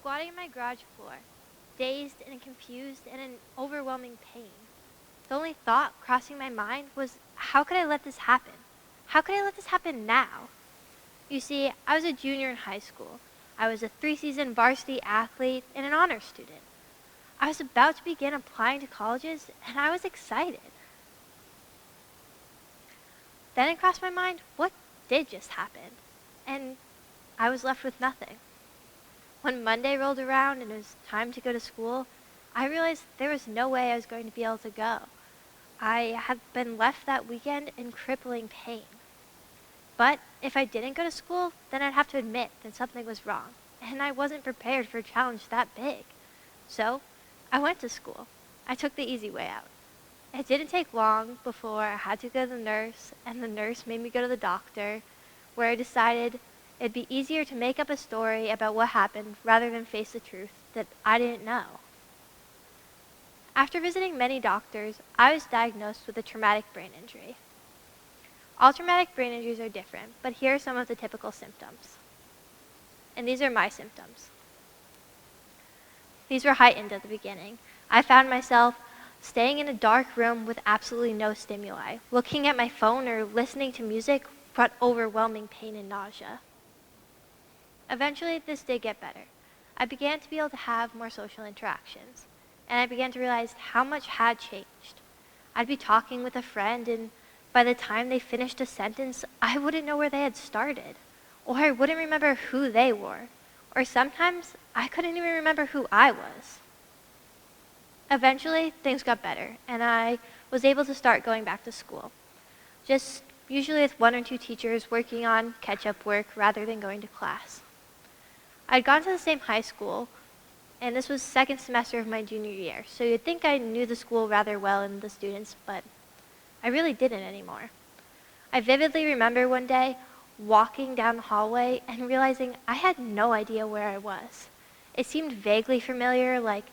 squatting on my garage floor, dazed and confused and in overwhelming pain. The only thought crossing my mind was, how could I let this happen? How could I let this happen now? You see, I was a junior in high school. I was a 3-season varsity athlete and an honor student. I was about to begin applying to colleges, and I was excited. Then it crossed my mind, what did just happen? And I was left with nothing. When Monday rolled around and it was time to go to school, I realized there was no way I was going to be able to go. I had been left that weekend in crippling pain. But if I didn't go to school, then I'd have to admit that something was wrong, and I wasn't prepared for a challenge that big. So I went to school. I took the easy way out. It didn't take long before I had to go to the nurse, and the nurse made me go to the doctor, where I decided it'd be easier to make up a story about what happened rather than face the truth that I didn't know. After visiting many doctors, I was diagnosed with a traumatic brain injury. All traumatic brain injuries are different, but here are some of the typical symptoms. And these are my symptoms. These were heightened at the beginning. I found myself staying in a dark room with absolutely no stimuli. Looking at my phone or listening to music brought overwhelming pain and nausea. Eventually, this did get better. I began to be able to have more social interactions, and I began to realize how much had changed. I'd be talking with a friend, and by the time they finished a sentence, I wouldn't know where they had started, or I wouldn't remember who they were, or sometimes I couldn't even remember who I was. Eventually, things got better, and I was able to start going back to school. Just usually with 1 or 2 teachers working on catch-up work rather than going to class. I'd gone to the same high school, and this was second semester of my junior year, so you'd think I knew the school rather well and the students, but I really didn't anymore. I vividly remember one day walking down the hallway and realizing I had no idea where I was. It seemed vaguely familiar, like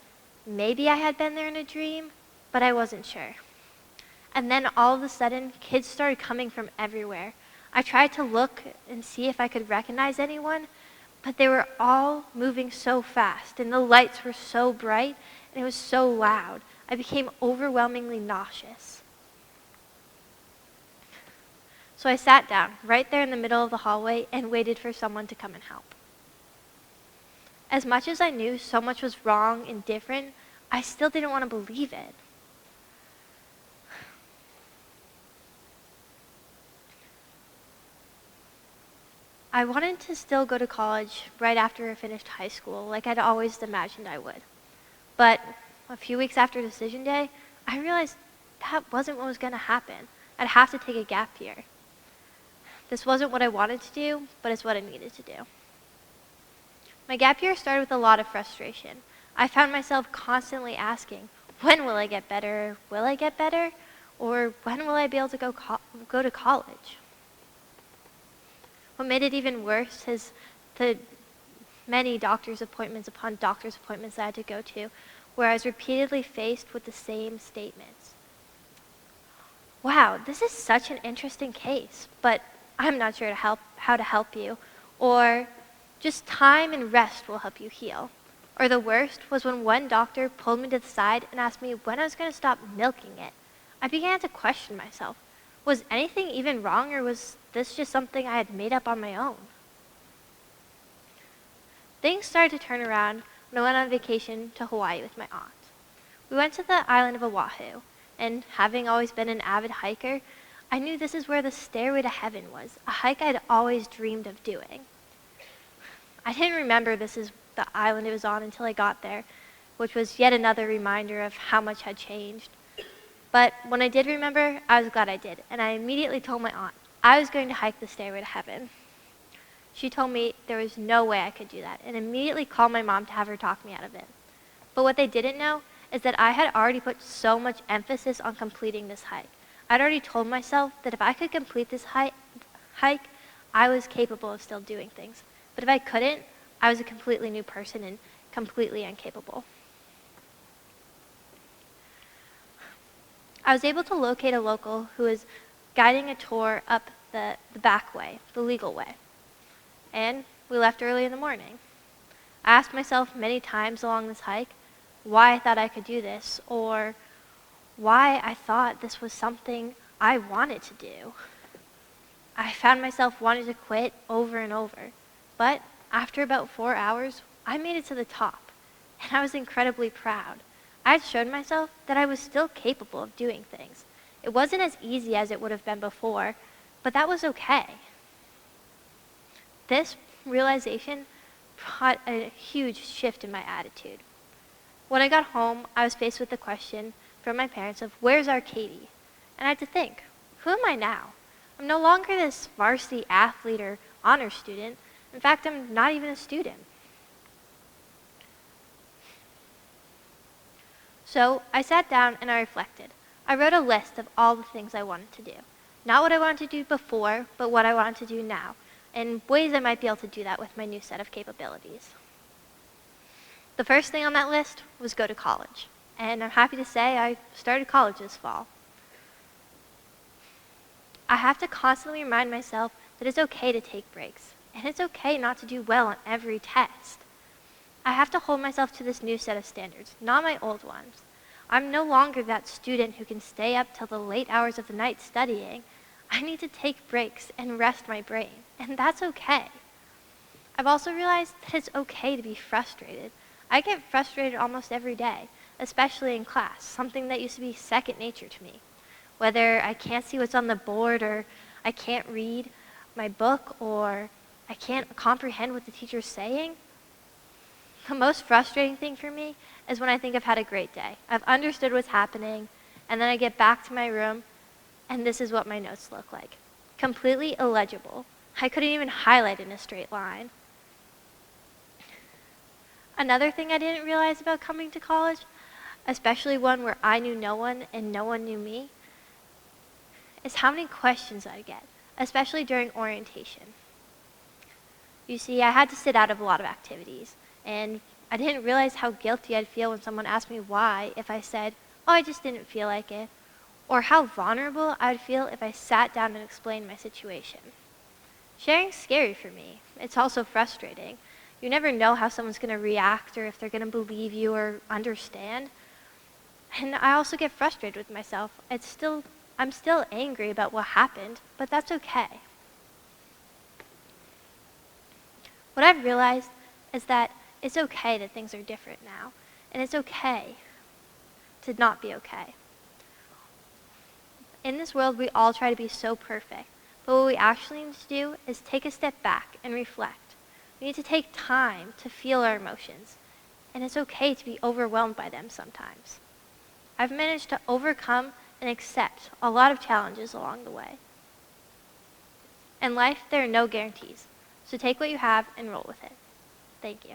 maybe I had been there in a dream, but I wasn't sure. And then all of a sudden, kids started coming from everywhere. I tried to look and see if I could recognize anyone, but they were all moving so fast, and the lights were so bright, and it was so loud. I became overwhelmingly nauseous. So I sat down right there in the middle of the hallway and waited for someone to come and help. As much as I knew so much was wrong and different, I still didn't want to believe it. I wanted to still go to college right after I finished high school, like I'd always imagined I would. But a few weeks after decision day, I realized that wasn't what was going to happen. I'd have to take a gap year. This wasn't what I wanted to do, but it's what I needed to do. My gap year started with a lot of frustration. I found myself constantly asking, when will I get better? Will I get better? Or when will I be able to go to college? What made it even worse is the many doctor's appointments upon doctor's appointments I had to go to, where I was repeatedly faced with the same statements. Wow, this is such an interesting case, but I'm not sure how to help you. Or just time and rest will help you heal. Or the worst was when one doctor pulled me to the side and asked me when I was going to stop milking it. I began to question myself. Was anything even wrong, or was this just something I had made up on my own? Things started to turn around when I went on vacation to Hawaii with my aunt. We went to the island of Oahu, and having always been an avid hiker, I knew this is where the stairway to heaven was, a hike I'd always dreamed of doing. I didn't remember this is the island it was on until I got there, which was yet another reminder of how much had changed. But when I did remember, I was glad I did, and I immediately told my aunt I was going to hike the stairway to heaven. She told me there was no way I could do that, and immediately called my mom to have her talk me out of it. But what they didn't know is that I had already put so much emphasis on completing this hike. I'd already told myself that if I could complete this hike, I was capable of still doing things. But if I couldn't, I was a completely new person and completely incapable. I was able to locate a local who was guiding a tour up the back way, the legal way. And we left early in the morning. I asked myself many times along this hike why I thought I could do this, or why I thought this was something I wanted to do. I found myself wanting to quit over and over, but after about 4 hours, I made it to the top, and I was incredibly proud. I had shown myself that I was still capable of doing things. It wasn't as easy as it would have been before, but that was okay. This realization brought a huge shift in my attitude. When I got home, I was faced with the question from my parents of, where's our Katie? And I had to think, who am I now? I'm no longer this varsity athlete or honor student. In fact, I'm not even a student. So I sat down and I reflected. I wrote a list of all the things I wanted to do. Not what I wanted to do before, but what I wanted to do now, and ways I might be able to do that with my new set of capabilities. The first thing on that list was go to college, and I'm happy to say I started college this fall. I have to constantly remind myself that it's okay to take breaks, and it's okay not to do well on every test. I have to hold myself to this new set of standards, not my old ones. I'm no longer that student who can stay up till the late hours of the night studying. I need to take breaks and rest my brain, and that's okay. I've also realized that it's okay to be frustrated. I get frustrated almost every day, especially in class, something that used to be second nature to me. Whether I can't see what's on the board, or I can't read my book, or I can't comprehend what the teacher's saying, the most frustrating thing for me is when I think I've had a great day. I've understood what's happening, and then I get back to my room, and this is what my notes look like. Completely illegible. I couldn't even highlight in a straight line. Another thing I didn't realize about coming to college, especially one where I knew no one and no one knew me, is how many questions I'd get, especially during orientation. You see, I had to sit out of a lot of activities, and I didn't realize how guilty I'd feel when someone asked me why if I said, oh, I just didn't feel like it, or how vulnerable I'd feel if I sat down and explained my situation. Sharing's scary for me. It's also frustrating. You never know how someone's going to react or if they're going to believe you or understand. And I also get frustrated with myself. I'm still angry about what happened, but that's okay. What I've realized is that it's okay that things are different now, and it's okay to not be okay. In this world, we all try to be so perfect, but what we actually need to do is take a step back and reflect. We need to take time to feel our emotions, and it's okay to be overwhelmed by them sometimes. I've managed to overcome and accept a lot of challenges along the way. In life, there are no guarantees, so take what you have and roll with it. Thank you.